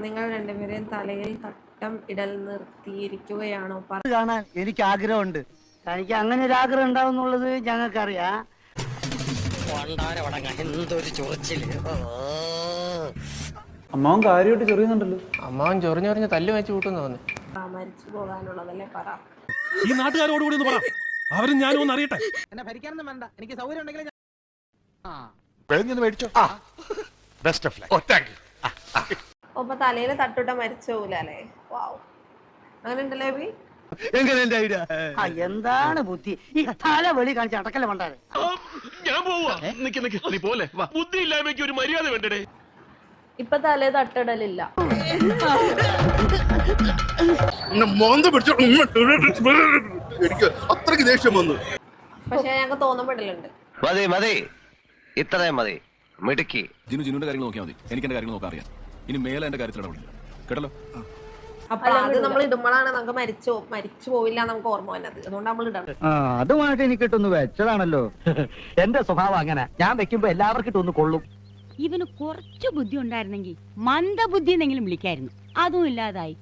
നിങ്ങൾ രണ്ടുപേരെയും തലയിൽ തട്ടം ഇടൽ നിർത്തിയിരിക്കുകയാണോ? കാണാൻ എനിക്ക് ആഗ്രഹമുണ്ട്. തനിക്ക് അങ്ങനെ ഒരു ആഗ്രഹം ഉണ്ടാവുന്നുള്ളത് ഞങ്ങൾക്കറിയാം. എന്തൊരു ചൊറിച്ചില്. അമ്മാവൻ കാര്യമായിട്ട് ചെറിയുന്നുണ്ടല്ലോ. അമ്മാവൻ ചൊറിഞ്ഞൊറിഞ്ഞ് തല്ല് വെച്ച് കൂട്ടുന്നു തോന്നി. മരിച്ചു പോകാനുള്ളതല്ലേ പറ. ഈ നാട്ടുകാരോട് കൂടി ഒന്ന് പറ, അവരും ഞാനും ഒന്ന് അറിയട്ടെ. എന്നെ ഭരിക്കാനൊന്നും വേണ്ട, എനിക്ക് സൗകര്യം ഉണ്ടെങ്കിൽ അപ്പൊ തലയിൽ തട്ടിട്ട മരിച്ചു പോകൂല അല്ലേ? വാവ്, അങ്ങനെ ഉണ്ടല്ലേ ബി? എന്താണ് ബുദ്ധി ഈ തല വെളി കാണിച്ച് അടക്കല വേണ്ടാതെ. ഞാൻ പോവാ, നീ പോലെ ബുദ്ധി ഇല്ലായ്മയ്ക്ക് ഒരു മര്യാദ വേണ്ടേ? ഇപ്പൊ തലേ തട്ടിടലില്ല. എനിക്ക് അത്രയ്ക്ക് ദേഷ്യം വന്നു. പക്ഷെ ഞങ്ങൾക്ക് തോന്നപ്പെടലുണ്ട്. മതി മതി, ഇത്രയും മതി. മിടുക്കി. ജിനുവിന്റെ കാര്യങ്ങൾ നോക്കിയാൽ മതി, എനിക്ക് എന്റെ കാര്യങ്ങൾ നോക്കാൻ അറിയാം. ഇനി മേലെ എന്റെ കാര്യത്തിൽ ഇടപെടില്ല, കേട്ടല്ലോ. അപ്പൊ അത് നമ്മൾ ഇടുമ്പോഴാണ് നമുക്ക് മരിച്ചു പോവില്ല നമുക്ക് ഓർമ്മ വന്നത്. അതുകൊണ്ട് നമ്മൾ ഇടണം. അതുമായിട്ട് എനിക്ക് ഇട്ടൊന്ന് വെച്ചതാണല്ലോ. എന്റെ സ്വഭാവം അങ്ങനെ, ഞാൻ വെക്കുമ്പോ എല്ലാവർക്കും ഇട്ടൊന്ന് കൊള്ളും. ഇവന് കുറച്ചു ബുദ്ധി ഉണ്ടായിരുന്നെങ്കിൽ മന്ദബുദ്ധി എന്നെങ്കിലും വിളിക്കായിരുന്നു. അതും ഇല്ലാതായി.